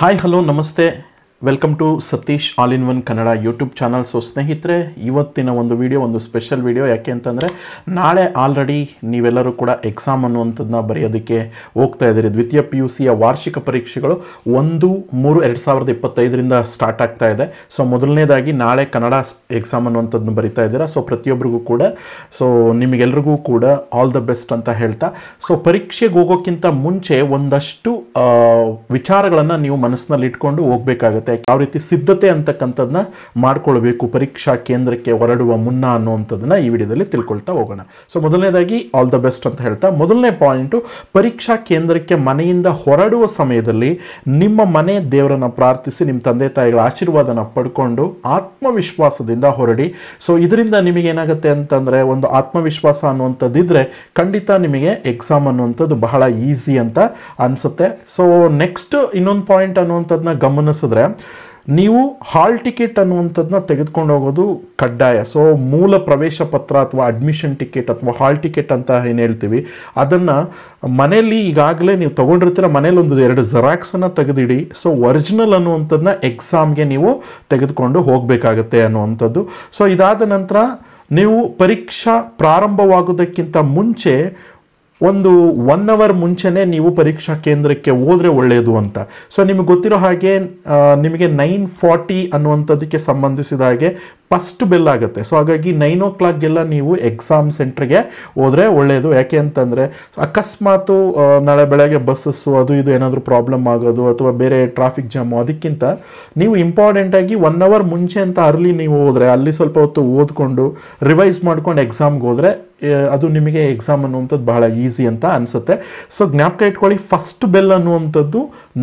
Hi hello namaste welcome to Satish all in one Kannada YouTube channel. So ಸ್ನೇಹಿತರೆ, ಇವತ್ತಿನ ಒಂದು video ಒಂದು ಸ್ಪೆಷಲ್ ವಿಡಿಯೋ. ಯಾಕೆ ಅಂತಂದರೆ ನಾಳೆ ಆಲ್ರೆಡಿ ನೀವೆಲ್ಲರೂ ಕೂಡ ಎಕ್ಸಾಮ್ ಅನ್ನುವಂಥದ್ದನ್ನ ಬರೆಯೋದಕ್ಕೆ ಹೋಗ್ತಾ ಇದ್ದೀರಿ. ದ್ವಿತೀಯ PUCಯ ವಾರ್ಷಿಕ ಪರೀಕ್ಷೆಗಳು 1/3/2025 ಸ್ಟಾರ್ಟ್ ಆಗ್ತಾ ಇದೆ. ಸೊ ಮೊದಲನೇದಾಗಿ ನಾಳೆ ಕನ್ನಡ ಎಕ್ಸಾಮ್ ಅನ್ನುವಂಥದ್ದನ್ನು ಬರಿತಾ ಇದ್ದೀರಾ. ಸೊ ಪ್ರತಿಯೊಬ್ಬರಿಗೂ ಕೂಡ ನಿಮಗೆಲ್ರಿಗೂ ಕೂಡ ಆಲ್ ದ ಬೆಸ್ಟ್ ಅಂತ ಹೇಳ್ತಾ, ಸೊ ಪರೀಕ್ಷೆಗೆ ಹೋಗೋಕ್ಕಿಂತ ಮುಂಚೆ ಒಂದಷ್ಟು ವಿಚಾರಗಳನ್ನು ನೀವು ಮನಸ್ಸಿನಲ್ಲಿ ಇಟ್ಕೊಂಡು ಹೋಗಬೇಕಾಗುತ್ತೆ. ಯಾವ ರೀತಿ ಸಿದ್ಧತೆ ಅಂತಕ್ಕಂಥದ್ದನ್ನ ಮಾಡ್ಕೊಳ್ಬೇಕು ಪರೀಕ್ಷಾ ಕೇಂದ್ರಕ್ಕೆ ಹೊರಡುವ ಮುನ್ನ ಅನ್ನುವಂಥದ್ದನ್ನ ಈ ವಿಡಿಯೋದಲ್ಲಿ ತಿಳ್ಕೊಳ್ತಾ ಹೋಗೋಣ. ಸೊ ಮೊದಲನೇದಾಗಿ ಆಲ್ ದ ಬೆಸ್ಟ್ ಅಂತ ಹೇಳ್ತಾ, ಮೊದಲನೇ ಪಾಯಿಂಟು, ಪರೀಕ್ಷಾ ಕೇಂದ್ರಕ್ಕೆ ಮನೆಯಿಂದ ಹೊರಡುವ ಸಮಯದಲ್ಲಿ ನಿಮ್ಮ ಮನೆ ದೇವರನ್ನ ಪ್ರಾರ್ಥಿಸಿ ನಿಮ್ಮ ತಂದೆ ತಾಯಿಗಳ ಆಶೀರ್ವಾದನ ಪಡ್ಕೊಂಡು ಆತ್ಮವಿಶ್ವಾಸದಿಂದ ಹೊರಡಿ. ಸೊ ಇದರಿಂದ ನಿಮಗೆ ಏನಾಗುತ್ತೆ ಅಂತಂದ್ರೆ, ಒಂದು ಆತ್ಮವಿಶ್ವಾಸ ಅನ್ನುವಂಥದ್ದಿದ್ರೆ ಖಂಡಿತ ನಿಮಗೆ ಎಕ್ಸಾಮ್ ಅನ್ನುವಂಥದ್ದು ಬಹಳ ಈಸಿ ಅಂತ ಅನ್ಸುತ್ತೆ. ಸೊ ನೆಕ್ಸ್ಟ್ ಇನ್ನೊಂದು ಪಾಯಿಂಟ್ ಅನ್ನುವಂಥದ್ದನ್ನ ಗಮನಿಸಿದ್ರೆ, ನೀವು ಹಾಲ್ ಟಿಕೆಟ್ ಅನ್ನುವಂಥದ್ದನ್ನ ತೆಗೆದುಕೊಂಡು ಹೋಗೋದು ಕಡ್ಡಾಯ. ಸೊ ಮೂಲ ಪ್ರವೇಶ ಪತ್ರ ಅಥವಾ ಅಡ್ಮಿಷನ್ ಟಿಕೆಟ್ ಅಥವಾ ಹಾಲ್ ಟಿಕೆಟ್ ಅಂತ ಏನು ಹೇಳ್ತೀವಿ, ಅದನ್ನು ಮನೆಯಲ್ಲಿ ಈಗಾಗಲೇ ನೀವು ತೊಗೊಂಡಿರ್ತೀರ, ಮನೇಲಿ ಒಂದು 2 ಜೆರಾಕ್ಸನ್ನು ತೆಗೆದಿಡಿ. ಸೊ ಒರಿಜಿನಲ್ ಅನ್ನುವಂಥದ್ದನ್ನ ಎಕ್ಸಾಮ್ಗೆ ನೀವು ತೆಗೆದುಕೊಂಡು ಹೋಗಬೇಕಾಗತ್ತೆ ಅನ್ನುವಂಥದ್ದು. ಸೊ ಇದಾದ ನಂತರ ನೀವು ಪರೀಕ್ಷಾ ಪ್ರಾರಂಭವಾಗೋದಕ್ಕಿಂತ ಮುಂಚೆ ಒಂದು 1 ಅವರ್ ಮುಂಚೆನೇ ನೀವು ಪರೀಕ್ಷಾ ಕೇಂದ್ರಕ್ಕೆ ಹೋದರೆ ಒಳ್ಳೆಯದು ಅಂತ. ಸೊ ನಿಮಗೆ ಗೊತ್ತಿರೋ ಹಾಗೆ ನಿಮಗೆ 9:40 ಅನ್ನುವಂಥದ್ದಕ್ಕೆ ಸಂಬಂಧಿಸಿದ ಹಾಗೆ ಫಸ್ಟ್ ಬೆಲ್ ಆಗುತ್ತೆ. ಸೊ ಹಾಗಾಗಿ 9 o'clockಗೆಲ್ಲ ನೀವು ಎಕ್ಸಾಮ್ ಸೆಂಟ್ರಿಗೆ ಹೋದರೆ ಒಳ್ಳೆಯದು. ಯಾಕೆ ಅಂತಂದರೆ ಅಕಸ್ಮಾತು ನಾಳೆ ಬೆಳಗ್ಗೆ ಬಸ್ಸಸ್ಸು ಅದು ಇದು ಏನಾದರೂ ಪ್ರಾಬ್ಲಮ್ ಆಗೋದು ಅಥವಾ ಬೇರೆ ಟ್ರಾಫಿಕ್ ಜಾಮು, ಅದಕ್ಕಿಂತ ನೀವು ಇಂಪಾರ್ಟೆಂಟಾಗಿ 1 ಅವರ್ ಮುಂಚೆ ಅಂತ ಅರ್ಲಿ ನೀವು ಹೋದರೆ ಅಲ್ಲಿ ಸ್ವಲ್ಪ ಹೊತ್ತು ಓದ್ಕೊಂಡು ರಿವೈಸ್ ಮಾಡ್ಕೊಂಡು ಎಕ್ಸಾಮ್ಗೆ ಹೋದರೆ ಅದು ನಿಮಗೆ ಎಕ್ಸಾಮ್ ಅನ್ನುವಂಥದ್ದು ಬಹಳ ಈಸಿ ಅಂತ ಅನಿಸುತ್ತೆ. ಸೊ ಜ್ಞಾಪಕ ಇಟ್ಕೊಳ್ಳಿ, ಫಸ್ಟ್ ಬೆಲ್ ಅನ್ನುವಂಥದ್ದು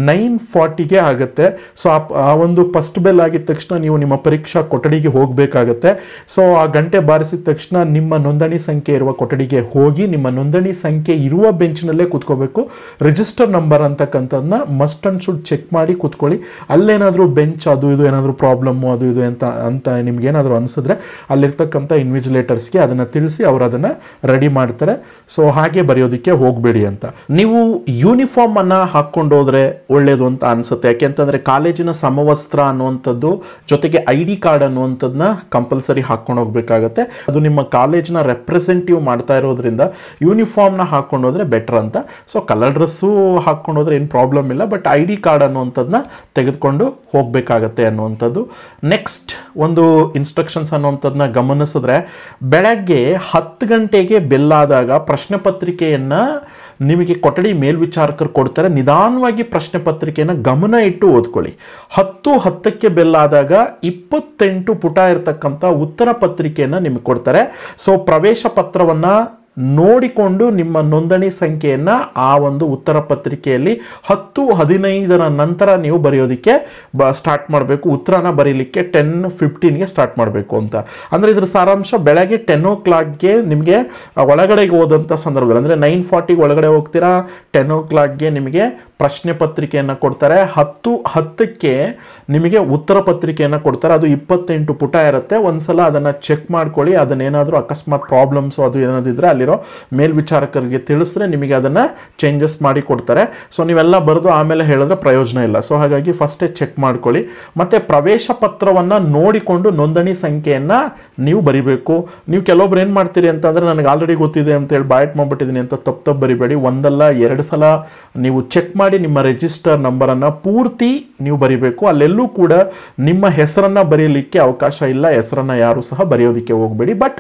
9:40ಗೆ ಆಗುತ್ತೆ. ಸೊ ಆ ಒಂದು ಫಸ್ಟ್ ಬೆಲ್ ಆಗಿದ ತಕ್ಷಣ ನೀವು ನಿಮ್ಮ ಪರೀಕ್ಷಾ ಕೊಠಡಿಗೆ ಹೋಗಬೇಕಾಗತ್ತೆ. ಸೊ ಆ ಗಂಟೆ ಬಾರಿಸಿದ ತಕ್ಷಣ ನಿಮ್ಮ ನೋಂದಣಿ ಸಂಖ್ಯೆ ಇರುವ ಕೊಠಡಿಗೆ ಹೋಗಿ ನಿಮ್ಮ ನೋಂದಣಿ ಸಂಖ್ಯೆ ಇರುವ ಬೆಂಚ್ನಲ್ಲೇ ಕೂತ್ಕೋಬೇಕು. ರಿಜಿಸ್ಟರ್ ನಂಬರ್ ಅಂತಕ್ಕಂಥದ್ದನ್ನ ಮಸ್ಟ್ ಅಂಡ್ ಶುಡ್ ಚೆಕ್ ಮಾಡಿ ಕೂತ್ಕೊಳ್ಳಿ. ಅಲ್ಲೇನಾದರೂ ಬೆಂಚ್ ಅದು ಇದು ಏನಾದರೂ ಪ್ರಾಬ್ಲಮ್ಮು ಅದು ಇದು ಅಂತ ನಿಮ್ಗೇನಾದರೂ ಅನಿಸಿದ್ರೆ ಅಲ್ಲಿರ್ತಕ್ಕಂಥ ಇನ್ವಿಜಿಲೇಟರ್ಸ್ಗೆ ಅದನ್ನು ತಿಳಿಸಿ ಅವರು ಅದನ್ನು ರೆಡಿ ಮಾಡ್ತಾರೆ. ಸೊ ಹಾಗೆ ಬರೆಯೋದಕ್ಕೆ ಹೋಗಬೇಡಿ ಅಂತ. ನೀವು ಯೂನಿಫಾರ್ಮ್ ಅನ್ನ ಹಾಕೊಂಡು ಹೋದ್ರೆ ಒಳ್ಳೇದು ಅಂತ ಅನ್ಸುತ್ತೆ. ಯಾಕೆಂತಂದ್ರೆ ಕಾಲೇಜಿನ ಸಮವಸ್ತ್ರ ಅನ್ನುವಂಥದ್ದು ಜೊತೆಗೆ ID ಕಾರ್ಡ್ ಅನ್ನುವಂಥದ್ದನ್ನ ಕಂಪಲ್ಸರಿ ಹಾಕೊಂಡು ಹೋಗ್ಬೇಕಾಗತ್ತೆ. ಅದು ನಿಮ್ಮ ಕಾಲೇಜ್ನ ರೆಪ್ರೆಸೆಂಟೇಟಿವ್ ಮಾಡ್ತಾ ಇರೋದ್ರಿಂದ ಯೂನಿಫಾರ್ಮ್ನ ಹಾಕೊಂಡು ಹೋದ್ರೆ ಬೆಟರ್ ಅಂತ. ಸೊ ಕಲರ್ ಡ್ರೆಸ್ಸು ಹಾಕೊಂಡು ಹೋದ್ರೆ ಏನು ಪ್ರಾಬ್ಲಮ್ ಇಲ್ಲ, ಬಟ್ ID ಕಾರ್ಡ್ ಅನ್ನುವಂಥದ್ದನ್ನ ತೆಗೆದುಕೊಂಡು ಹೋಗಬೇಕಾಗತ್ತೆ ಅನ್ನುವಂಥದ್ದು. ನೆಕ್ಸ್ಟ್ ಒಂದು ಇನ್ಸ್ಟ್ರಕ್ಷನ್ಸ್ ಅನ್ನುವಂಥದ್ದನ್ನ ಗಮನಿಸಿದ್ರೆ, ಬೆಳಗ್ಗೆ 10 ಗಂಟೆಗೆ ಬೆಲ್ಲಾದಾಗ ಪ್ರಶ್ನೆ ಪತ್ರಿಕೆಯನ್ನ ನಿಮಗೆ ಕೊಠಡಿ ಮೇಲ್ವಿಚಾರಕರು ಕೊಡ್ತಾರೆ. ನಿಧಾನವಾಗಿ ಪ್ರಶ್ನೆ ಪತ್ರಿಕೆಯನ್ನು ಗಮನ ಇಟ್ಟು ಓದ್ಕೊಳ್ಳಿ. 10:10ಕ್ಕೆ ಬೆಲ್ಲಾದಾಗ 28 ಪುಟ ಇರತಕ್ಕಂಥ ಉತ್ತರ ಪತ್ರಿಕೆಯನ್ನು ನಿಮಗೆ ಕೊಡ್ತಾರೆ. ಸೊ ಪ್ರವೇಶ ಪತ್ರವನ್ನು ನೋಡಿಕೊಂಡು ನಿಮ್ಮ ನೋಂದಣಿ ಸಂಖ್ಯೆಯನ್ನು ಆ ಒಂದು ಉತ್ತರ ಪತ್ರಿಕೆಯಲ್ಲಿ 10:15 ನಂತರ ನೀವು ಬರೆಯೋದಕ್ಕೆ ಸ್ಟಾರ್ಟ್ ಮಾಡಬೇಕು. ಉತ್ತರನ ಬರೀಲಿಕ್ಕೆ 10:15ಗೆ ಸ್ಟಾರ್ಟ್ ಮಾಡಬೇಕು ಅಂತ. ಅಂದರೆ ಇದ್ರ ಸಾರಾಂಶ, ಬೆಳಗ್ಗೆ 10 o'clockಗೆ ನಿಮಗೆ ಒಳಗಡೆಗೆ ಹೋದಂಥ ಸಂದರ್ಭದಲ್ಲಿ, ಅಂದರೆ 9:40ಗೆ ಒಳಗಡೆ ಹೋಗ್ತೀರಾ, 10 o'clockಗೆ ನಿಮಗೆ ಪ್ರಶ್ನೆ ಪತ್ರಿಕೆಯನ್ನು ಕೊಡ್ತಾರೆ. 10:10ಕ್ಕೆ ನಿಮಗೆ ಉತ್ತರ ಪತ್ರಿಕೆಯನ್ನು ಕೊಡ್ತಾರೆ. ಅದು 28 ಪುಟ ಇರುತ್ತೆ. ಒಂದ್ಸಲ ಅದನ್ನು ಚೆಕ್ ಮಾಡ್ಕೊಳ್ಳಿ. ಅದನ್ನೇನಾದರೂ ಅಕಸ್ಮಾತ್ ಪ್ರಾಬ್ಲಮ್ಸು ಅದು ಏನಾದಿದ್ರೆ ಅಲ್ಲಿರೋ ಮೇಲ್ವಿಚಾರಕರಿಗೆ ತಿಳಿಸಿದ್ರೆ ನಿಮಗೆ ಅದನ್ನು ಚೇಂಜಸ್ ಮಾಡಿ ಕೊಡ್ತಾರೆ. ಸೊ ನೀವೆಲ್ಲ ಬರೆದು ಆಮೇಲೆ ಹೇಳಿದ್ರೆ ಪ್ರಯೋಜನ ಇಲ್ಲ. ಸೊ ಹಾಗಾಗಿ ಫಸ್ಟೇ ಚೆಕ್ ಮಾಡ್ಕೊಳ್ಳಿ. ಮತ್ತು ಪ್ರವೇಶ ಪತ್ರವನ್ನು ನೋಡಿಕೊಂಡು ನೋಂದಣಿ ಸಂಖ್ಯೆಯನ್ನು ನೀವು ಬರಿಬೇಕು. ನೀವು ಕೆಲವೊಬ್ರು ಏನು ಮಾಡ್ತೀರಿ ಅಂತಂದರೆ, ನನಗೆ ಆಲ್ರೆಡಿ ಗೊತ್ತಿದೆ ಅಂತೇಳಿ ಬಾಯ್ಟ್ ಮಾಡಿಬಿಟ್ಟಿದ್ದೀನಿ ಅಂತ ತಪ್ಪು ಬರಿಬೇಡಿ. 1 ಸಲ ನೀವು ಚೆಕ್ ಮಾಡಿ ನಿಮ್ಮ ರಿಜಿಸ್ಟರ್ ನಂಬರನ್ನು ಪೂರ್ತಿ ನೀವು ಬರಿಬೇಕು. ಅಲ್ಲೆಲ್ಲೂ ಕೂಡ ನಿಮ್ಮ ಹೆಸರನ್ನು ಬರೀಲಿಕ್ಕೆ ಅವಕಾಶ ಇಲ್ಲ. ಹೆಸರನ್ನು ಯಾರು ಸಹ ಬರೆಯೋದಕ್ಕೆ ಹೋಗಬೇಡಿ. ಬಟ್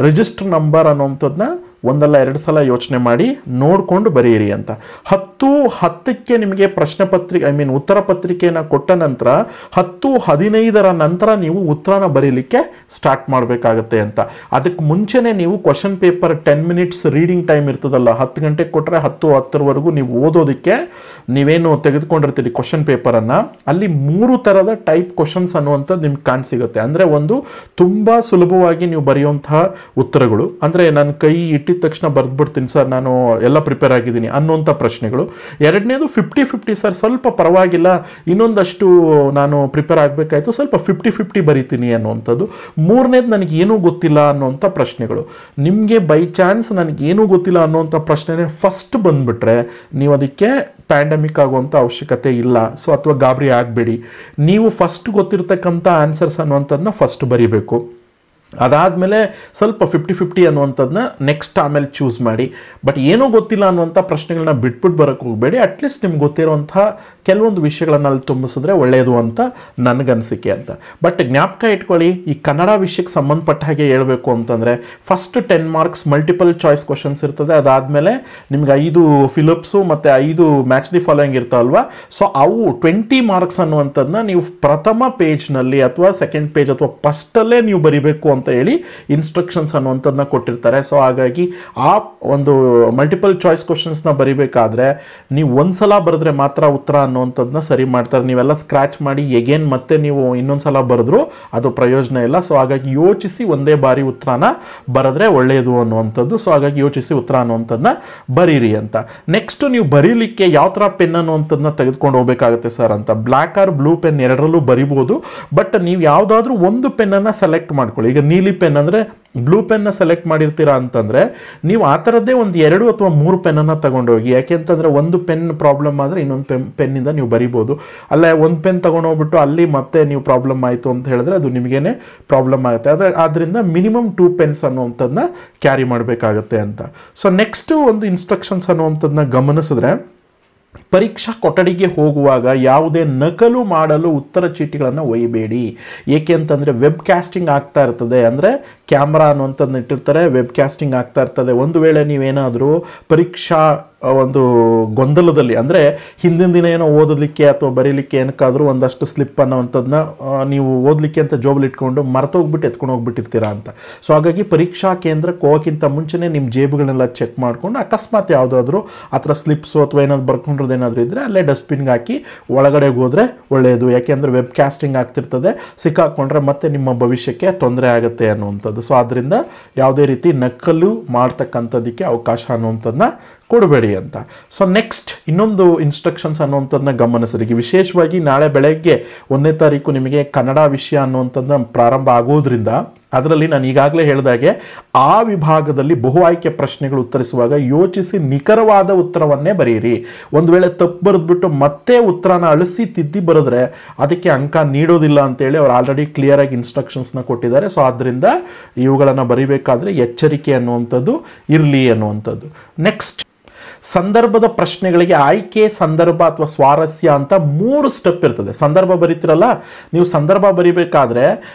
ರಿಜಿಸ್ಟರ್ ನಂಬರ್ ಅನ್ನೋಂಥದ್ದನ್ನ 1-2 ಸಲ ಯೋಚನೆ ಮಾಡಿ ನೋಡಿಕೊಂಡು ಬರೆಯಿರಿ ಅಂತ. 10:10ಕ್ಕೆ ನಿಮಗೆ ಪ್ರಶ್ನೆ ಪತ್ರಿಕೆ ಉತ್ತರ ಪತ್ರಿಕೆಯನ್ನು ಕೊಟ್ಟ ನಂತರ 10:15 ನಂತರ ನೀವು ಉತ್ತರನ ಬರೀಲಿಕ್ಕೆ ಸ್ಟಾರ್ಟ್ ಮಾಡಬೇಕಾಗತ್ತೆ ಅಂತ. ಅದಕ್ಕೆ ಮುಂಚೆನೇ ನೀವು question paper 10 minutes reading time ಇರ್ತದಲ್ಲ, 10 ಗಂಟೆಗೆ ಕೊಟ್ಟರೆ 10:10ವರೆಗೂ ನೀವು ಓದೋದಕ್ಕೆ ನೀವೇನು ತೆಗೆದುಕೊಂಡಿರ್ತೀರಿ ಕ್ವಶನ್ ಪೇಪರನ್ನು, ಅಲ್ಲಿ 3 ಥರದ ಟೈಪ್ ಕ್ವಶನ್ಸ್ ಅನ್ನುವಂಥದ್ದು ನಿಮ್ಗೆ ಕಾಣಿಸಿಗುತ್ತೆ. ಅಂದರೆ ಒಂದು ತುಂಬ ಸುಲಭವಾಗಿ ನೀವು ಬರೆಯುವಂತಹ ಉತ್ತರಗಳು, ಅಂದರೆ ನನ್ನ ಕೈ ಇಟ್ಟು ಬಿಟ್ಟಿದ ತಕ್ಷಣ ಬರೆದ್ಬಿಡ್ತೀನಿ ಸರ್, ನಾನು ಎಲ್ಲ ಪ್ರಿಪೇರ್ ಆಗಿದ್ದೀನಿ ಅನ್ನೋಂಥ ಪ್ರಶ್ನೆಗಳು. ಎರಡನೇದು 50-50 ಸರ್, ಸ್ವಲ್ಪ ಪರವಾಗಿಲ್ಲ, ಇನ್ನೊಂದಷ್ಟು ನಾನು ಪ್ರಿಪೇರ್ ಆಗಬೇಕಾಯ್ತು, ಸ್ವಲ್ಪ 50-50 ಬರಿತೀನಿ ಅನ್ನುವಂಥದ್ದು. ಮೂರನೇದು ನನಗೇನೂ ಗೊತ್ತಿಲ್ಲ ಅನ್ನೋಂಥ ಪ್ರಶ್ನೆಗಳು. ನಿಮಗೆ ಬೈ ಚಾನ್ಸ್ ನನಗೇನೂ ಗೊತ್ತಿಲ್ಲ ಅನ್ನೋಂಥ ಪ್ರಶ್ನೆನೇ ಫಸ್ಟ್ ಬಂದುಬಿಟ್ರೆ ನೀವು ಅದಕ್ಕೆ ಪ್ಯಾಂಡಮಿಕ್ ಆಗುವಂಥ ಅವಶ್ಯಕತೆ ಇಲ್ಲ. ಸೊ ಅಥವಾ ಗಾಬರಿ ಆಗಬೇಡಿ. ನೀವು ಫಸ್ಟ್ ಗೊತ್ತಿರ್ತಕ್ಕಂಥ ಆನ್ಸರ್ಸ್ ಅನ್ನುವಂಥದ್ದನ್ನ ಫಸ್ಟ್ ಬರೀಬೇಕು. ಅದಾದಮೇಲೆ ಸ್ವಲ್ಪ 50-50 ಅನ್ನುವಂಥದ್ದನ್ನ ನೆಕ್ಸ್ಟ್ ಆಮೇಲೆ ಚೂಸ್ ಮಾಡಿ. ಬಟ್ ಏನೂ ಗೊತ್ತಿಲ್ಲ ಅನ್ನುವಂಥ ಪ್ರಶ್ನೆಗಳನ್ನ ಬಿಟ್ಬಿಟ್ಟು ಬರೋಕ್ಕೆ ಹೋಗಬೇಡಿ. ಅಟ್ಲೀಸ್ಟ್ ನಿಮ್ಗೆ ಗೊತ್ತಿರೋಂಥ ಕೆಲವೊಂದು ವಿಷಯಗಳನ್ನು ಅಲ್ಲಿ ತುಂಬಿಸಿದ್ರೆ ಒಳ್ಳೆಯದು ಅಂತ ನನಗನ್ಸಿಕೆ ಅಂತ. ಬಟ್ ಜ್ಞಾಪಕ ಇಟ್ಕೊಳ್ಳಿ, ಈ ಕನ್ನಡ ವಿಷಯಕ್ಕೆ ಸಂಬಂಧಪಟ್ಟ ಹಾಗೆ ಹೇಳಬೇಕು ಅಂತಂದರೆ first 10 marks multiple choice questions ಇರ್ತದೆ. ಅದಾದಮೇಲೆ ನಿಮ್ಗೆ 5 ಫಿಲಿಪ್ಸು ಮತ್ತು 5 ಮ್ಯಾಚ್ ದಿ ಫಾಲೋಯಿಂಗ್ ಇರ್ತಾವಲ್ವ. ಸೊ ಅವು 20 ಮಾರ್ಕ್ಸ್ ಅನ್ನುವಂಥದ್ದನ್ನ ನೀವು ಪ್ರಥಮ ಪೇಜ್ನಲ್ಲಿ ಅಥವಾ ಸೆಕೆಂಡ್ ಪೇಜ್ ಅಥವಾ ಫಸ್ಟಲ್ಲೇ ನೀವು ಬರಿಬೇಕು ಅಂತ ಹೇಳಿ ಇನ್ಸ್ಟ್ರಕ್ಷನ್ಸ್ ಅನ್ನುವಂಥದ್ದನ್ನ ಕೊಟ್ಟಿರ್ತಾರೆ. ಸೊ ಹಾಗಾಗಿ ಆ ಒಂದು ಮಲ್ಟಿಪಲ್ ಚಾಯ್ಸ್ ಕ್ವಶನ್ಸ್ನ ಬರಿಬೇಕಾದ್ರೆ ನೀವು ಒಂದ್ಸಲ ಬರೆದ್ರೆ ಮಾತ್ರ ಉತ್ತರ ಅನ್ನುವಂಥದ್ದನ್ನ ಸರಿ ಮಾಡ್ತಾರೆ. ನೀವೆಲ್ಲ ಸ್ಕ್ರ್ಯಾಚ್ ಮಾಡಿ ಎಗೇನ್ ಮತ್ತೆ ನೀವು ಇನ್ನೊಂದ್ಸಲ ಬರೆದ್ರು ಅದು ಪ್ರಯೋಜನ ಇಲ್ಲ. ಸೊ ಹಾಗಾಗಿ ಯೋಚಿಸಿ ಒಂದೇ ಬಾರಿ ಉತ್ತರನ ಬರೆದ್ರೆ ಒಳ್ಳೆಯದು ಅನ್ನುವಂಥದ್ದು. ಸೊ ಹಾಗಾಗಿ ಯೋಚಿಸಿ ಉತ್ತರ ಅನ್ನುವಂಥದ್ದನ್ನ ಬರೀರಿ ಅಂತ. ನೆಕ್ಸ್ಟ್ ನೀವು ಬರೀಲಿಕ್ಕೆ ಯಾವ ಥರ ಪೆನ್ ಅನ್ನುವಂಥದ್ದನ್ನ ತೆಗೆದುಕೊಂಡು ಹೋಗಬೇಕಾಗುತ್ತೆ ಸರ್ ಅಂತ. ಬ್ಲ್ಯಾಕ್ ಆರ್ ಬ್ಲೂ ಪೆನ್ ಎರಡರಲ್ಲೂ ಬರಿಬೋದು. ಬಟ್ ನೀವು ಯಾವುದಾದ್ರೂ ಒಂದು ಪೆನ್ನನ್ನು ಸೆಲೆಕ್ಟ್ ಮಾಡ್ಕೊಳ್ಳಿ. ಈಗ ನೀಲಿ ಪೆನ್ ಅಂದರೆ ಬ್ಲೂ ಪೆನ್ನ ಸೆಲೆಕ್ಟ್ ಮಾಡಿರ್ತೀರಾ ಅಂತಂದರೆ ನೀವು ಆ ಥರದ್ದೇ ಒಂದು 2 ಅಥವಾ 3 ಪೆನ್ನನ್ನು ತಗೊಂಡೋಗಿ. ಯಾಕೆ ಅಂತಂದರೆ ಒಂದು ಪೆನ್ ಪ್ರಾಬ್ಲಮ್ ಆದರೆ ಇನ್ನೊಂದು ಪೆನ್ನಿಂದ ನೀವು ಬರಿಬೋದು. ಅಲ್ಲೇ ಒಂದು ಪೆನ್ ತೊಗೊಂಡೋಗ್ಬಿಟ್ಟು ಅಲ್ಲಿ ಮತ್ತೆ ನೀವು ಪ್ರಾಬ್ಲಮ್ ಆಯಿತು ಅಂತ ಹೇಳಿದ್ರೆ ಅದು ನಿಮಗೇನೆ ಪ್ರಾಬ್ಲಮ್ ಆಗುತ್ತೆ. ಆದ್ದರಿಂದ ಮಿನಿಮಮ್ 2 ಪೆನ್ಸ್ ಅನ್ನುವಂಥದ್ದನ್ನ ಕ್ಯಾರಿ ಮಾಡಬೇಕಾಗತ್ತೆ ಅಂತ. ಸೊ ನೆಕ್ಸ್ಟು ಒಂದು ಇನ್ಸ್ಟ್ರಕ್ಷನ್ಸ್ ಅನ್ನುವಂಥದ್ದನ್ನ ಗಮನಿಸಿದ್ರೆ, ಪರೀಕ್ಷಾ ಕೊಠಡಿಗೆ ಹೋಗುವಾಗ ಯಾವುದೇ ನಕಲು ಮಾಡಲು ಉತ್ತರ ಚೀಟಿಗಳನ್ನು ಒಯ್ಯಬೇಡಿ. ಏಕೆ ಅಂತಂದರೆ ವೆಬ್ ಕ್ಯಾಸ್ಟಿಂಗ್ ಆಗ್ತಾ ಇರ್ತದೆ. ಅಂದರೆ ಕ್ಯಾಮ್ರಾ ಅನ್ನುವಂಥದ್ದನ್ನ ಇಟ್ಟಿರ್ತಾರೆ, ವೆಬ್ ಕ್ಯಾಸ್ಟಿಂಗ್ ಆಗ್ತಾ ಇರ್ತದೆ. ಒಂದು ವೇಳೆ ನೀವೇನಾದರೂ ಪರೀಕ್ಷಾ ಒಂದು ಗೊಂದಲದಲ್ಲಿ, ಅಂದರೆ ಹಿಂದಿನ ದಿನ ಏನೋ ಓದಲಿಕ್ಕೆ ಅಥವಾ ಬರೀಲಿಕ್ಕೆ ಏನಕ್ಕಾದರೂ ಒಂದಷ್ಟು ಸ್ಲಿಪ್ ಅನ್ನೋವಂಥದ್ದನ್ನ ನೀವು ಓದಲಿಕ್ಕೆ ಅಂತ ಜೋಬಲ್ಲಿ ಇಟ್ಕೊಂಡು ಮರ್ತೋಗ್ಬಿಟ್ಟು ಎತ್ಕೊಂಡು ಹೋಗ್ಬಿಟ್ಟಿರ್ತೀರಾ ಅಂತ. ಸೊ ಹಾಗಾಗಿ ಪರೀಕ್ಷಾ ಕೇಂದ್ರಕ್ಕೆ ಹೋಗೋಕ್ಕಿಂತ ಮುಂಚೆನೇ ನಿಮ್ಮ ಜೇಬುಗಳನ್ನೆಲ್ಲ ಚೆಕ್ ಮಾಡಿಕೊಂಡು ಅಕಸ್ಮಾತ್ ಯಾವುದಾದ್ರೂ ಆ ಥರ ಸ್ಲಿಪ್ಸು ಅಥವಾ ಏನಾದ್ರು ಬರ್ಕೊಂಡಿರೋದು ಏನಾದರೂ ಇದ್ದರೆ ಅಲ್ಲೇ ಡಸ್ಟ್ಬಿನ್ಗೆ ಹಾಕಿ ಒಳಗಡೆ ಹೋದರೆ ಒಳ್ಳೆಯದು. ಯಾಕೆಂದರೆ ವೆಬ್ ಕ್ಯಾಸ್ಟಿಂಗ್ ಆಗ್ತಿರ್ತದೆ, ಸಿಕ್ಕಾಕೊಂಡ್ರೆ ಮತ್ತೆ ನಿಮ್ಮ ಭವಿಷ್ಯಕ್ಕೆ ತೊಂದರೆ ಆಗುತ್ತೆ ಅನ್ನುವಂಥದ್ದು. ಸೊ ಆದ್ದರಿಂದ ಯಾವುದೇ ರೀತಿ ನಕಲು ಮಾಡ್ತಕ್ಕಂಥದ್ದಕ್ಕೆ ಅವಕಾಶ ಅನ್ನುವಂಥದ್ದನ್ನ ಕೊಡಬೇಡಿ ಅಂತ. ಸೊ ನೆಕ್ಸ್ಟ್ ಇನ್ನೊಂದು ಇನ್ಸ್ಟ್ರಕ್ಷನ್ಸ್ ಅನ್ನುವಂಥದ್ದನ್ನ ಗಮನಿಸ್ರಿ. ವಿಶೇಷವಾಗಿ ನಾಳೆ ಬೆಳಗ್ಗೆ 1ನೇ ತಾರೀಕು ನಿಮಗೆ ಕನ್ನಡ ವಿಷಯ ಅನ್ನುವಂಥದ್ದನ್ನ ಪ್ರಾರಂಭ ಆಗೋದ್ರಿಂದ ಅದರಲ್ಲಿ ನಾನು ಈಗಾಗಲೇ ಹೇಳಿದಾಗೆ ಆ ವಿಭಾಗದಲ್ಲಿ ಬಹು ಆಯ್ಕೆ ಪ್ರಶ್ನೆಗಳು ಉತ್ತರಿಸುವಾಗ ಯೋಚಿಸಿ ನಿಖರವಾದ ಉತ್ತರವನ್ನೇ ಬರೆಯಿರಿ. ಒಂದು ವೇಳೆ ತಪ್ಪು ಬರೆದ್ಬಿಟ್ಟು ಮತ್ತೆ ಉತ್ತರನ ಅಳಿಸಿ ತಿದ್ದಿ ಬರೆದ್ರೆ ಅದಕ್ಕೆ ಅಂಕ ನೀಡೋದಿಲ್ಲ ಅಂತೇಳಿ ಅವ್ರು ಆಲ್ರೆಡಿ ಕ್ಲಿಯರ್ ಆಗಿ ಇನ್ಸ್ಟ್ರಕ್ಷನ್ಸ್ನ ಕೊಟ್ಟಿದ್ದಾರೆ. ಸೊ ಆದ್ದರಿಂದ ಇವುಗಳನ್ನು ಬರೀಬೇಕಾದ್ರೆ ಎಚ್ಚರಿಕೆ ಅನ್ನುವಂಥದ್ದು ಇರಲಿ ಅನ್ನುವಂಥದ್ದು. ನೆಕ್ಸ್ಟ್ ಸಂದರ್ಭದ ಪ್ರಶ್ನೆಗಳಿಗೆ ಆಯ್ಕೆ, ಸಂದರ್ಭ ಅಥವಾ ಸ್ವಾರಸ್ಯ ಅಂತ 3 ಸ್ಟೆಪ್ ಇರ್ತದೆ. ಸಂದರ್ಭ ಬರೀತಿರಲ್ಲ, ನೀವು ಸಂದರ್ಭ ಬರಿಬೇಕಾದ್ರೆ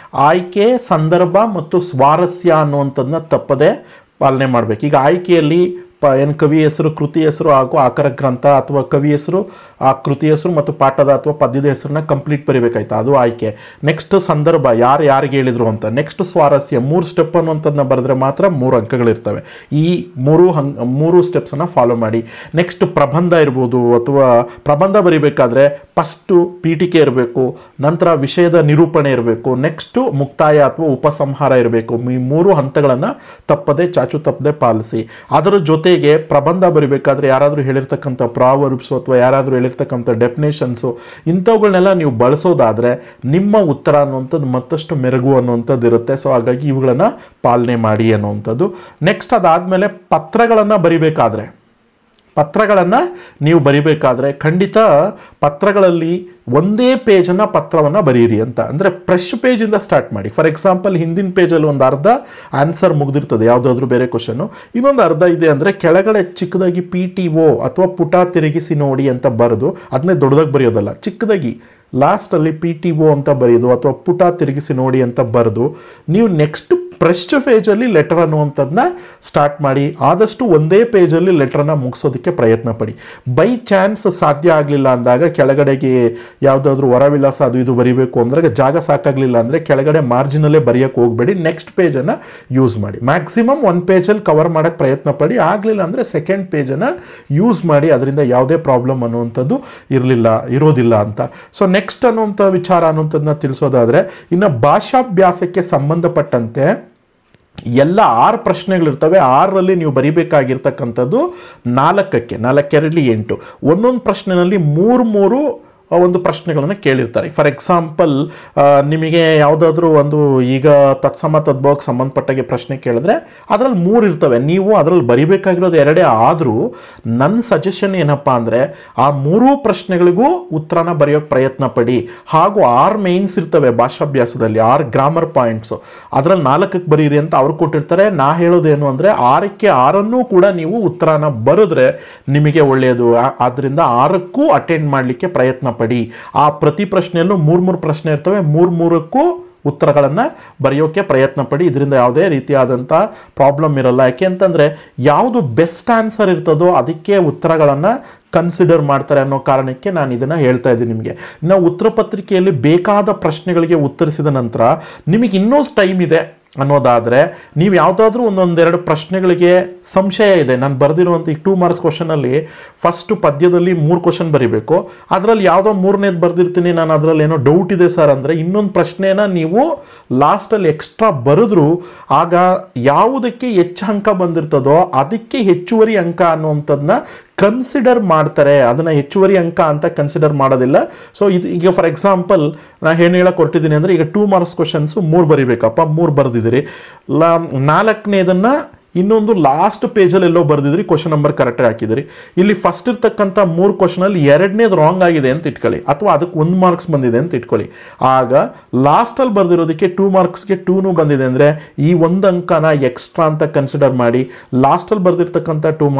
ಆಯ್ಕೆ, ಸಂದರ್ಭ ಮತ್ತು ಸ್ವಾರಸ್ಯ ಅನ್ನುವಂಥದ್ದನ್ನ ತಪ್ಪದೆ ಪಾಲನೆ ಮಾಡಬೇಕು. ಈಗ ಆಯ್ಕೆಯಲ್ಲಿ ಏನು ಕವಿ ಹೆಸರು, ಕೃತಿ ಹೆಸರು ಹಾಗೂ ಆಕರ ಗ್ರಂಥ ಅಥವಾ ಕವಿ ಹೆಸರು, ಆ ಕೃತಿ ಹೆಸರು ಮತ್ತು ಪಾಠದ ಅಥವಾ ಪದ್ಯದ ಹೆಸರನ್ನ ಕಂಪ್ಲೀಟ್ ಬರಿಬೇಕಾಯ್ತು, ಅದು ಆಯ್ಕೆ. ನೆಕ್ಸ್ಟ್ ಸಂದರ್ಭ, ಯಾರಿಗೆ ಹೇಳಿದ್ರು ಅಂತ. ನೆಕ್ಸ್ಟ್ ಸ್ವಾರಸ್ಯ, 3 ಸ್ಟೆಪ್ ಅನ್ನುವಂಥದ್ದನ್ನ ಬರೆದ್ರೆ ಮಾತ್ರ 3 ಅಂಕಗಳಿರ್ತವೆ. ಈ 3 ಸ್ಟೆಪ್ಸನ್ನು ಫಾಲೋ ಮಾಡಿ. ನೆಕ್ಸ್ಟ್ ಪ್ರಬಂಧ ಇರ್ಬೋದು, ಅಥವಾ ಪ್ರಬಂಧ ಬರಿಬೇಕಾದ್ರೆ ಫಸ್ಟು ಪೀಠಿಕೆ ಇರಬೇಕು, ನಂತರ ವಿಷಯದ ನಿರೂಪಣೆ ಇರಬೇಕು, ನೆಕ್ಸ್ಟು ಮುಕ್ತಾಯ ಅಥವಾ ಉಪಸಂಹಾರ ಇರಬೇಕು. ಈ 3 ಹಂತಗಳನ್ನು ತಪ್ಪದೆ ಚಾಚು ತಪ್ಪದೆ ಪಾಲಿಸಿ. ಅದರ ಜೊತೆಗೆ ಪ್ರಬಂಧ ಬರಿಬೇಕಾದ್ರೆ ಯಾರಾದರೂ ಹೇಳಿರ್ತಕ್ಕಂಥ ಪ್ರಾವರ್ಬ್ಸು ಅಥವಾ ಯಾರಾದರೂ ಹೇಳಿರ್ತಕ್ಕಂಥ ಡೆಫಿನೇಷನ್ಸು ಇಂಥವುಗಳನ್ನೆಲ್ಲ ನೀವು ಬಳಸೋದಾದರೆ ನಿಮ್ಮ ಉತ್ತರ ಅನ್ನುವಂಥದ್ದು ಮತ್ತಷ್ಟು ಮೆರುಗು ಅನ್ನುವಂಥದ್ದು ಇರುತ್ತೆ. ಸೊ ಹಾಗಾಗಿ ಇವುಗಳನ್ನು ಪಾಲನೆ ಮಾಡಿ ಅನ್ನುವಂಥದ್ದು. ನೆಕ್ಸ್ಟ್ ಅದಾದಮೇಲೆ ಪತ್ರಗಳನ್ನು ನೀವು ಬರಿಬೇಕಾದ್ರೆ ಖಂಡಿತ ಪತ್ರಗಳಲ್ಲಿ ಒಂದೇ ಪೇಜನ್ನು ಪತ್ರವನ್ನು ಬರೀರಿ ಅಂತ. ಅಂದರೆ ಫ್ರೆಶ್ ಪೇಜಿಂದ ಸ್ಟಾರ್ಟ್ ಮಾಡಿ. ಫಾರ್ ಎಕ್ಸಾಂಪಲ್ ಹಿಂದಿನ ಪೇಜಲ್ಲಿ ಒಂದು ಅರ್ಧ ಆನ್ಸರ್ ಮುಗ್ದಿರ್ತದೆ ಯಾವುದಾದ್ರೂ ಬೇರೆ ಕ್ವಶನ್ನು, ಇನ್ನೊಂದು ಅರ್ಧ ಇದೆ ಅಂದರೆ ಕೆಳಗಡೆ ಚಿಕ್ಕದಾಗಿ PTO ಅಥವಾ ಪುಟ ತಿರುಗಿಸಿ ನೋಡಿ ಅಂತ ಬರೆದು, ಅದನ್ನೇ ದೊಡ್ಡದಾಗಿ ಬರೆಯೋದಲ್ಲ, ಚಿಕ್ಕದಾಗಿ ಲಾಸ್ಟಲ್ಲಿ PTO ಅಂತ ಬರೆಯೋದು ಅಥವಾ ಪುಟ ತಿರುಗಿಸಿ ನೋಡಿ ಅಂತ ಬರೆದು ನೀವು ನೆಕ್ಸ್ಟ್ ಫ್ರೆಶ್ ಪೇಜಲ್ಲಿ ಲೆಟರ್ ಅನ್ನುವಂಥದ್ದನ್ನ ಸ್ಟಾರ್ಟ್ ಮಾಡಿ. ಆದಷ್ಟು ಒಂದೇ ಪೇಜಲ್ಲಿ ಲೆಟ್ರನ್ನ ಮುಗಿಸೋದಕ್ಕೆ ಪ್ರಯತ್ನ ಪಡಿ. ಬೈ ಚಾನ್ಸ್ ಸಾಧ್ಯ ಆಗಲಿಲ್ಲ ಅಂದಾಗ ಕೆಳಗಡೆಗೆ ಯಾವುದಾದ್ರೂ ಹೊರವಿಳಾಸ ಅದು ಇದು ಬರೀಬೇಕು ಅಂದರೆ ಜಾಗ ಸಾಕಾಗಲಿಲ್ಲ ಅಂದರೆ ಕೆಳಗಡೆ ಮಾರ್ಜಿನಲ್ಲೇ ಬರೆಯೋಕ್ಕೆ ಹೋಗಬೇಡಿ, ನೆಕ್ಸ್ಟ್ ಪೇಜನ್ನು ಯೂಸ್ ಮಾಡಿ. ಮ್ಯಾಕ್ಸಿಮಮ್ 1 ಪೇಜಲ್ಲಿ ಕವರ್ ಮಾಡೋಕ್ಕೆ ಪ್ರಯತ್ನ ಪಡಿ. ಆಗಲಿಲ್ಲ ಅಂದರೆ ಸೆಕೆಂಡ್ ಪೇಜನ್ನು ಯೂಸ್ ಮಾಡಿ, ಅದರಿಂದ ಯಾವುದೇ ಪ್ರಾಬ್ಲಮ್ ಅನ್ನುವಂಥದ್ದು ಇರೋದಿಲ್ಲ ಅಂತ. ಸೊ ನೆಕ್ಸ್ಟ್ ಅನ್ನುವಂಥ ವಿಚಾರ ಅನ್ನುವಂಥದ್ದನ್ನ ತಿಳಿಸೋದಾದರೆ, ಇನ್ನು ಭಾಷಾಭ್ಯಾಸಕ್ಕೆ ಸಂಬಂಧಪಟ್ಟಂತೆ ಎಲ್ಲ 6 ಪ್ರಶ್ನೆಗಳಿರ್ತವೆ. 6ರಲ್ಲಿ ನೀವು ಬರಿಬೇಕಾಗಿರ್ತಕ್ಕಂಥದ್ದು 4ಕ್ಕೆ 8 ಒಂದೊಂದು ಪ್ರಶ್ನೆಯಲ್ಲಿ 3 ಒಂದು ಪ್ರಶ್ನೆಗಳನ್ನು ಕೇಳಿರ್ತಾರೆ. ಫಾರ್ ಎಕ್ಸಾಂಪಲ್ ನಿಮಗೆ ಯಾವುದಾದ್ರೂ ಒಂದು ಈಗ ತತ್ಸಮ ತದ್ಭವಕ್ಕೆ ಸಂಬಂಧಪಟ್ಟಾಗೆ ಪ್ರಶ್ನೆ ಕೇಳಿದ್ರೆ ಅದರಲ್ಲಿ 3 ಇರ್ತವೆ. ನೀವು ಅದರಲ್ಲಿ ಬರಿಬೇಕಾಗಿರೋದು 2 ಆದರೂ ನನ್ನ ಸಜೆಷನ್ ಏನಪ್ಪ ಅಂದರೆ ಆ 3 ಪ್ರಶ್ನೆಗಳಿಗೂ ಉತ್ತರನ ಬರೆಯೋಕ್ಕೆ ಪ್ರಯತ್ನ ಪಡಿ. ಹಾಗೂ 6 ಮೇನ್ಸ್ ಇರ್ತವೆ ಭಾಷಾಭ್ಯಾಸದಲ್ಲಿ, 6 ಗ್ರಾಮರ್ ಪಾಯಿಂಟ್ಸು, ಅದರಲ್ಲಿ 4ಕ್ಕೆ ಬರೀರಿ ಅಂತ ಅವ್ರು ಕೊಟ್ಟಿರ್ತಾರೆ. ನಾ ಹೇಳೋದೇನು ಅಂದರೆ 6ಕ್ಕೆ 6 ಕೂಡ ನೀವು ಉತ್ತರನ ಬರೆದ್ರೆ ನಿಮಗೆ ಒಳ್ಳೆಯದು. ಆದ್ದರಿಂದ 6ಕ್ಕೂ ಅಟೆಂಡ್ ಮಾಡಲಿಕ್ಕೆ ಪ್ರಯತ್ನ ಪಡಿ. ಆ ಪ್ರತಿ ಪ್ರಶ್ನೆಯಲ್ಲೂ 3 ಪ್ರಶ್ನೆ ಇರ್ತವೆ, 3ಕ್ಕೂ ಉತ್ತರಗಳನ್ನು ಬರೆಯೋಕ್ಕೆ ಪ್ರಯತ್ನ ಪಡಿ. ಇದರಿಂದ ಯಾವುದೇ ರೀತಿಯಾದಂಥ ಪ್ರಾಬ್ಲಮ್ ಇರಲ್ಲ. ಯಾಕೆ ಅಂತಂದರೆ ಯಾವುದು ಬೆಸ್ಟ್ ಆನ್ಸರ್ ಇರ್ತದೋ ಅದಕ್ಕೆ ಉತ್ತರಗಳನ್ನು ಕನ್ಸಿಡರ್ ಮಾಡ್ತಾರೆ ಅನ್ನೋ ಕಾರಣಕ್ಕೆ ನಾನು ಇದನ್ನು ಹೇಳ್ತಾ ಇದ್ದೀನಿ ನಿಮಗೆ. ನಾವು ಉತ್ತರ ಪತ್ರಿಕೆಯಲ್ಲಿ ಬೇಕಾದ ಪ್ರಶ್ನೆಗಳಿಗೆ ಉತ್ತರಿಸಿದ ನಂತರ ನಿಮಗೆ ಇನ್ನೂ ಟೈಮ್ ಇದೆ ಅನ್ನೋದಾದರೆ ನೀವು ಯಾವುದಾದ್ರೂ ಒಂದೊಂದೆರಡು ಪ್ರಶ್ನೆಗಳಿಗೆ ಸಂಶಯ ಇದೆ, ನಾನು ಬರೆದಿರುವಂಥ ಈ 2 ಮಾರ್ಕ್ಸ್ ಕ್ವಶನಲ್ಲಿ ಫಸ್ಟು ಪದ್ಯದಲ್ಲಿ 3 ಕ್ವಶನ್ ಬರೀಬೇಕು, ಅದರಲ್ಲಿ ಯಾವುದೋ 3ನೇದು ಬರೆದಿರ್ತೀನಿ ನಾನು, ಅದರಲ್ಲಿ ಏನೋ ಡೌಟ್ ಇದೆ ಸರ್ ಅಂದರೆ ಇನ್ನೊಂದು ಪ್ರಶ್ನೆನ ನೀವು ಲಾಸ್ಟಲ್ಲಿ ಎಕ್ಸ್ಟ್ರಾ ಬರೆದ್ರು ಆಗ ಯಾವುದಕ್ಕೆ ಹೆಚ್ಚು ಅಂಕ ಬಂದಿರ್ತದೋ ಅದಕ್ಕೆ ಹೆಚ್ಚುವರಿ ಅಂಕ ಅನ್ನುವಂಥದ್ದನ್ನ ಕನ್ಸಿಡರ್ ಮಾಡ್ತಾರೆ. ಅದನ್ನು ಹೆಚ್ಚುವರಿ ಅಂಕ ಅಂತ ಕನ್ಸಿಡರ್ ಮಾಡೋದಿಲ್ಲ. ಸೊ ಇದು ಈಗ ಫಾರ್ ಎಕ್ಸಾಂಪಲ್ ನಾನು ಏನು ಹೇಳಕ್ಕೆ ಹೊರಟಿದ್ದೀನಿ ಅಂದರೆ ಈಗ 2 ಮಾರ್ಕ್ಸ್ ಕ್ವಶನ್ಸು 3 ಬರೀಬೇಕಪ್ಪ, 3 ಬರೆದಿದ್ದೀರಿ, 4ನೇದನ್ನು ಇನ್ನೊಂದು ಲಾಸ್ಟ್ ಪೇಜಲ್ಲಿ ಎಲ್ಲೋ ಬರೆದಿದ್ರಿ, ಕ್ವಶನ್ ನಂಬರ್ ಕರೆಕ್ಟಾಗಿ ಹಾಕಿದಿರಿ. ಇಲ್ಲಿ ಫಸ್ಟ್ ಇರ್ತಕ್ಕಂಥ 3 ಕ್ವಶನಲ್ಲಿ 2ನೇದು ರಾಂಗ್ ಆಗಿದೆ ಅಂತ ಇಟ್ಕೊಳ್ಳಿ, ಅಥವಾ ಅದಕ್ಕೆ 1 ಮಾರ್ಕ್ಸ್ ಬಂದಿದೆ ಅಂತ ಇಟ್ಕೊಳ್ಳಿ. ಆಗ ಲಾಸ್ಟಲ್ಲಿ ಬರೆದಿರೋದಕ್ಕೆ 2 ಮಾರ್ಕ್ಸ್ಗೆ 2 ಬಂದಿದೆ ಅಂದರೆ ಈ 1 ಅಂಕನ ಎಕ್ಸ್ಟ್ರಾ ಅಂತ ಕನ್ಸಿಡರ್ ಮಾಡಿ ಲಾಸ್ಟಲ್ಲಿ ಬರೆದಿರ್ತಕ್ಕಂಥ 2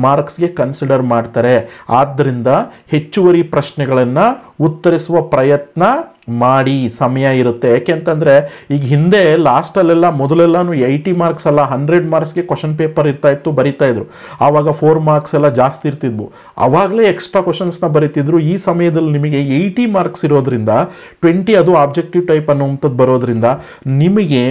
ಮಾರ್ಕ್ಸ್ಗೆ ಕನ್ಸಿಡರ್ ಮಾಡ್ತಾರೆ. ಆದ್ದರಿಂದ ಹೆಚ್ಚುವರಿ ಪ್ರಶ್ನೆಗಳನ್ನು ಉತ್ತರಿಸುವ ಪ್ರಯತ್ನ ಮಾಡಿ, ಸಮಯ ಇರುತ್ತೆ. ಯಾಕೆಂತಂದರೆ ಈಗ ಹಿಂದೆ ಲಾಸ್ಟಲ್ಲೆಲ್ಲ ಮೊದಲೆಲ್ಲನೂ 80 ಮಾರ್ಕ್ಸ್ ಅಲ್ಲ 100 ಮಾರ್ಕ್ಸ್ಗೆ ಕ್ವಶನ್ ಪೇಪರ್ ಇರ್ತಾಯಿತ್ತು, ಬರೀತಾಯಿದ್ರು. ಆವಾಗ 4 ಮಾರ್ಕ್ಸ್ ಎಲ್ಲ ಜಾಸ್ತಿ ಇರ್ತಿದ್ವು, ಆವಾಗಲೇ ಎಕ್ಸ್ಟ್ರಾ ಕ್ವಶನ್ಸ್ನ ಬರೀತಿದ್ರು. ಈ ಸಮಯದಲ್ಲಿ ನಿಮಗೆ 80 ಮಾರ್ಕ್ಸ್ ಇರೋದ್ರಿಂದ 20 ಅದು ಆಬ್ಜೆಕ್ಟಿವ್ ಟೈಪ್ ಅನ್ನುವಂಥದ್ದು ಬರೋದ್ರಿಂದ ನಿಮಗೆ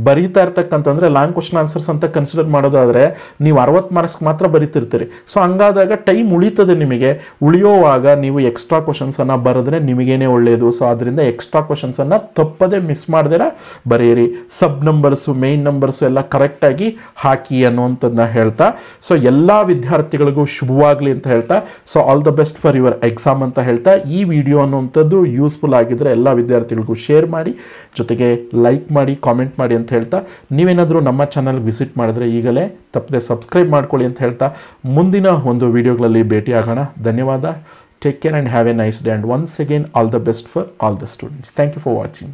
ಬರೀತಾ ಇರ್ತಕ್ಕಂತಂದರೆ ಲಾಂಗ್ ಕ್ವಶನ್ ಆನ್ಸರ್ಸ್ ಅಂತ ಕನ್ಸಿಡರ್ ಮಾಡೋದಾದರೆ ನೀವು 60 ಮಾರ್ಕ್ಸ್ ಮಾತ್ರ ಬರೀತಿರ್ತೀರಿ. ಸೊ ಹಂಗಾದಾಗ ಟೈಮ್ ಉಳಿತದೆ. ನಿಮಗೆ ಉಳಿಯೋವಾಗ ನೀವು ಎಕ್ಸ್ಟ್ರಾ ಕ್ವಶನ್ಸನ್ನು ಬರೆದ್ರೆ ನಿಮಗೇನೆ ಒಳ್ಳೆಯದು. ಸೊ ಅದರಿಂದ ಎಕ್ಸ್ಟ್ರಾ ಕ್ವಶನ್ಸನ್ನು ತಪ್ಪದೆ ಮಿಸ್ ಮಾಡ್ದಿರ ಬರೆಯಿರಿ. ಸಬ್ ನಂಬರ್ಸು ಮೇನ್ ನಂಬರ್ಸು ಎಲ್ಲ ಕರೆಕ್ಟಾಗಿ ಹಾಕಿ ಅನ್ನುವಂಥದ್ದನ್ನ ಹೇಳ್ತಾ, ಸೊ ಎಲ್ಲ ವಿದ್ಯಾರ್ಥಿಗಳಿಗೂ ಶುಭವಾಗಲಿ ಅಂತ ಹೇಳ್ತಾ, so all the best for your exam ಅಂತ ಹೇಳ್ತಾ, ಈ ವಿಡಿಯೋ ಅನ್ನುವಂಥದ್ದು ಯೂಸ್ಫುಲ್ ಆಗಿದ್ದರೆ ಎಲ್ಲ ವಿದ್ಯಾರ್ಥಿಗಳಿಗೂ ಶೇರ್ ಮಾಡಿ, ಜೊತೆಗೆ ಲೈಕ್ ಮಾಡಿ, ಕಾಮೆಂಟ್ ಮಾಡಿ ಅಂತ ಹೇಳ್ತಾ, ನೀವೇನಾದರೂ ನಮ್ಮ ಚಾನಲ್ಗೆ ವಿಸಿಟ್ ಮಾಡಿದ್ರೆ ಈಗಲೇ ತಪ್ಪದೆ ಸಬ್ಸ್ಕ್ರೈಬ್ ಮಾಡ್ಕೊಳ್ಳಿ ಅಂತ ಹೇಳ್ತಾ ಮುಂದಿನ ಒಂದು ವಿಡಿಯೋಗಳಲ್ಲಿ ಭೇಟಿಯಾಗೋಣ. ಧನ್ಯವಾದ. Take care and have a nice day, and once again all the best for all the students. Thank you for watching.